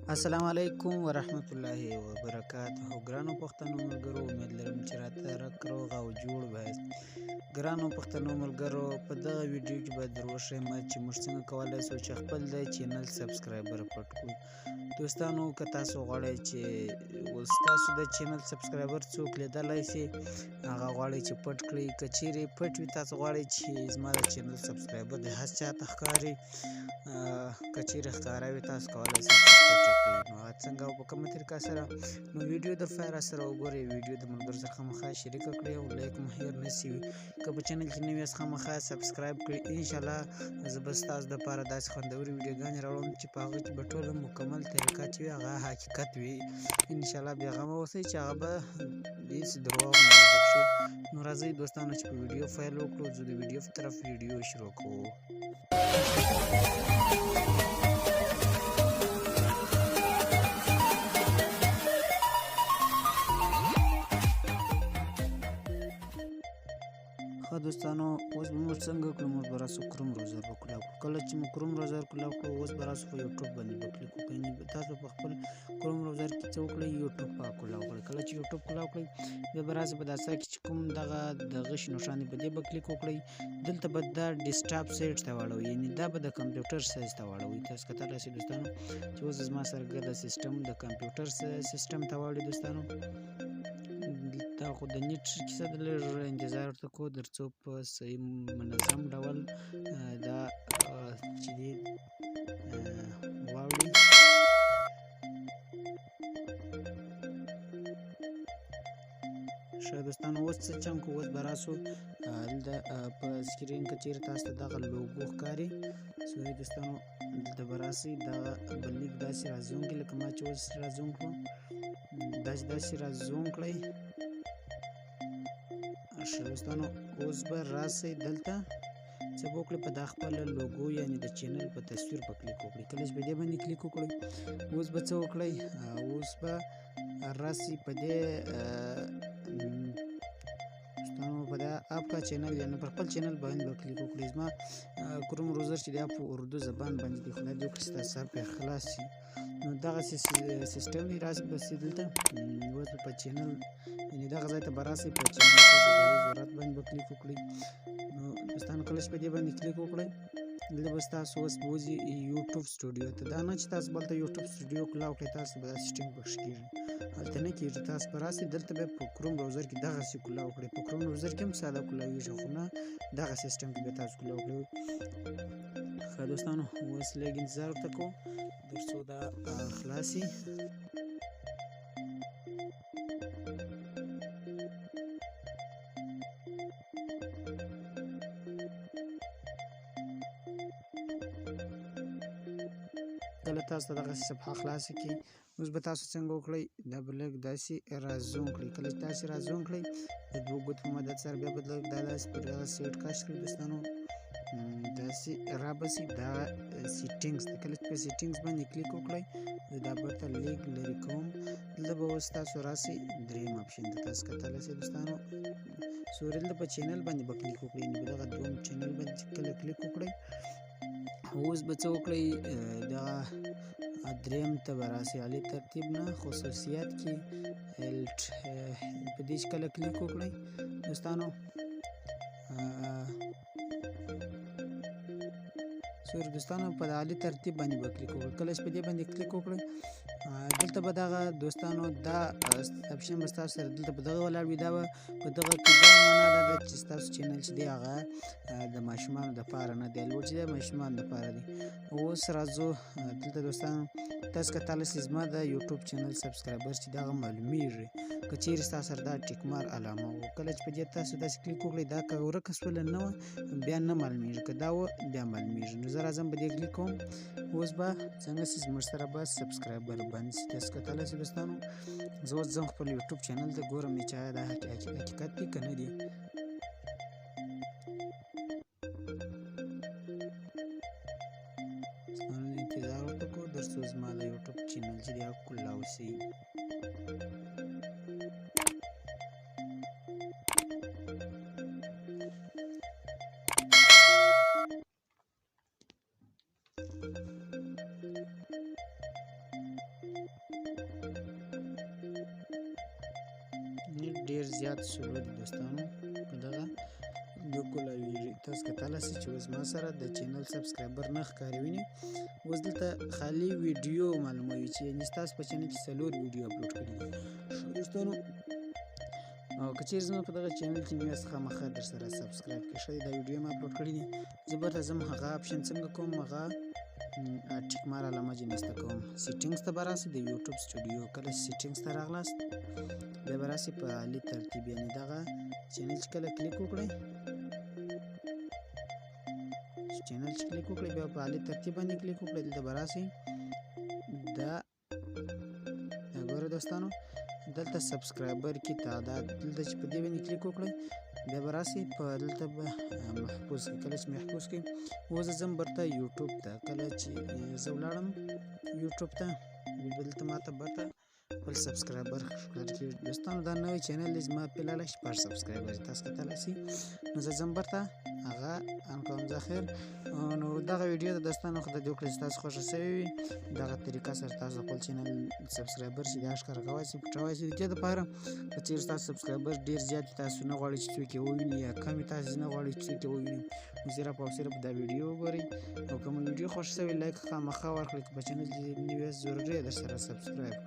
السلام علیکم ورحمت الله وبرکاته ګرانو پښتنو ملګرو امید لرم چې راته رک روغ او جوړ وایست ګرانو پښتنو ملګرو په دغه ویډیو کې به دروښیم چې موږ څنګه کولی شو چې خپل د چینل سبسکرایبر پټ کړو دوستانو که تاسو غواړئ چې ستاسو د چینل سبسکرایبر څوک لیدلی شي هغه غواړئ چې پټ کړئ که چیرې پټ وي تاسو غواړئ چې زما د چینل سبسکرایبر د هر چاته ښکاري که چیرې ښکاره وي تاسو کولی شئ چې پټ یې کړئ نو هغه څنګه او په کومه طریقه سره نو ویډیو د فاره سره وګورئ ویډیو د ملګرو سره خامخا شریکه کړئ او لایک مو هېر نه شي که په چینل کې نوي یاست خامخا سبسکرایب کړئ انشاءالله زه به ستاسو دپاره داسې خوندورې ویډیوګانې راوړم چې په هغه کې به ټوله مکمل طریقه چې وي هغه حقیقت وي انشاءالله بېغمه اوسئ چې هغه به هېڅ دروغ نه وي شي نو راځئ دوستانو چې په ویډیو پیل وکړو زه د ویډیو په طرف ویډیو شروع کوو ښه دوستانو اوس به موږ څنګه کړو موږ به راسو کروم براوزر به کلاو کړو کله چې موږ کروم براوزر کلاو کړو اوس به راسو په یوټیوب باندې به کلیک وکړئ تاسو په خپل کروم براوزر کې څه وکړئ یوټیوب به کلاو کړئ کله چې یوټیوب کلاو کړئ بیا به راسئ په دا ځای کې چې کوم دغه د غشي نښان دی په دې به کلیک وکړئ دلته به دا ډیسکټاپ سایټ ته واړوئ یعنې دا به د کمپیوټر سایز ته واړوئ تاسو کتلی شئ دوستانو چې اوس زما سره ګرده سیسټم د کمپیوټر سیسټم ته واوړي دوستانو دا خو د نیټ کیسه ده لږ انتظار ورته کوو تر څو په صحیح منظم ډول دا چې دی واوړي ښه دوستانو اوس څه چم کوو اوس به راسو دلته په سکرین که چیرې تاسو ته دغه لوګو ښکاري سوري دوستانو دلته به راسئ دغه به لیک داسې رازوم کړئ لکه ما چې اوس رازوم کړو داسې رازوم کړئ ښه دوستانو اوس به راسئ دلته څه به وکړئ په دا خپله لوګو یعنې د چینل په تصویر په کلیک وکړئ کله چې په دې باندې کلیک وکړئ اوس به څه وکړئ اوس به راسئ په دې دوستانو په دا اپکا چینل یعنې پر خپل چینل باندې به کلیک وکړئ زما کروم بروزر چې دی په اردو زبان باندې دی خدای دې وکړي چې تاسو سر پرې خلاص شي نو دغسې سیسټم دی راسئ بس دلته اوس به په چینل یعنې دغه ځای ته به راسئ په چینل کې د ضرورت باندې به کلیک وکړئ نو دوستانو کله چې په دې باندې کلیک وکړئ دلته به ستاسو اوس بوځي یوټیوب سټوډیو ته دا نه چې تاسو بلته یوټیوب سټوډیو کلاو کړئ تاسو به دا سیسټم پکښې کېږي هلته نه کېږي تاسو به راسئ دلته به په کروم براوزر کې دغسې کلاو کړئ په کروم براوزر کې هم ساده کلاویږي خو نه دغه سیسټم کې به تاسو کلاو کړئ ښه دوستانو اوس لږ انتظار ورته کوو تر څو دا خلاص شي کله تاسو ته دغسې صفحه خلاصه کړي اوس به تاسو څنګه وکړئ دا به لږ داسې رازوم کړئ کله چې تاسې رازوم کړئ د دوو ګوتو په مدد سره بیا به لږ دا داسې پر دغه سیټ کش کړئ دوستانو داسې رابسئ دا سیټینګز ته کله چې په سیټینګز باندې کلیک وکړئ زه دا بیرته لیږ لرې کوم دلته به اوس تاسو راسئ درېیم اپشن ته تاسو کتلی شئ دوستانو سوري دلته په چینل باندې به کلیک وکړئ یعنې په دغه دویم چینل باندې چې کله کلیک وکړئ اوس به څه وکړئ دغه درېیم ته به راسئ عالي ترتیب نه خصوصیات کې په دې چې کله کلیک وکړئ دوستانو سوري دوستانو په عالي ترتیب باندې به کلیک وکړئ کله چې په دې باندې کلیک وکړئ دلته به دغه دوستانو دا اپشن به ستاسو سره دلته په دغه ولاړ وي دا به په دغه کې دا معنا دا ده چې ستاسو چینل چې دی هغه د ماشومانو دپاره نه دی لوړ چې دی ماشومانو دپاره دی اوس راځو دلته دوستانو تاسو کتلی شئ زما د یوټیوب چینل سبسکرایبر چې دغه معلومیږي که چیرې ستا سره دا ټیک مار علامه وه کله چې په دې تاسو داسې کلیک وکړئ دا که ورکه سوله نه وه بیا نه معلومیږي که دا وه بیا معلومیږي نو زه راځم په دې کلیک کوم اوس به څنګه شي زموږ سره به سبسکرایبر بند شي تاسو کتلی شئ دوستانو زه اوس ځم خپل یوټیوب چینل ته ګورم چې آیا دا حقیقت دی که نه دی انتظار ورته کوو تر څو زما د یوټیوب چینل چې دی هغه کلاو شي ډیر زیات سلو دي دوستانو په دغه بالکل تاسو کتلی سئ چې اوس ما سره د چینل سبسکرایبر نه ښکاري ویني. اوس دلته خالي ویډیو معلوموي چې یعنې ستاسو په چینل کې 4 ویډیو اپلوډ کړي دي دوستانو. او که چیرې زما په دغه چینل کې نوی یاست خامخا درسره سبسکرایب کړئ. ښه دی دا ویډیو مې اپلوډ کړي دي. زه بېرته ځم هغه اپشن څنګه کوم هغه ټیک مار علامه جنسته کوم. سیټینګز ته به راسئ د یوټیوب سټوډیو. کله چې سیټینګز ته راغلاست بیا به راسئ په عالي ترتیب یعنې دغه چینل چې کله کلیک وکړئ بیا په عالي ترتیب باندې کلیک وکړئ. دلته به راسئ دا ګوره دوستانو دلته سبسکرایبر کې تعداد دلته چې په دې باندې کلیک وکړئ بیا به راسئ په دلته به محفوظ کړئ. کله چې محفوظ کړئ اوس زه ځم بیرته یوټیوب ته. کله چې زه ولاړم یوټیوب ته دلته ماته بیرته خپل سبسکرایبر ښکاره کېږي دوستانو. دا نوی چینل دی زما په لاله 6 سبسکرایبر دي تاسو کتلی سئ. نو زه ځم بیرته هغه ان کوم زه خیر. نو دغه ویډیو ته دوستانو خدای دې وکړي چې تاسو خوښه سوې وي. دغه طریقه سره تاسو خپل چینل سبسکرایبر چې دا ښکاره کولی سئ پټولی سئ. د دې دپاره که چیرې ستاسو سبسکرایبر ډېر زیات وي تاسو نه غواړئ چې څوک یې وویني یا کم وي تاسو نه غواړئ چې څوک یې وویني نو صرف او صرف دا ویډیو وګورئ. او که مو ویډیو خوښ سوې لایک خامخا ورکړئ. که په چینل کې نوي یاست ضروري درسره سبسکرایب کړئ.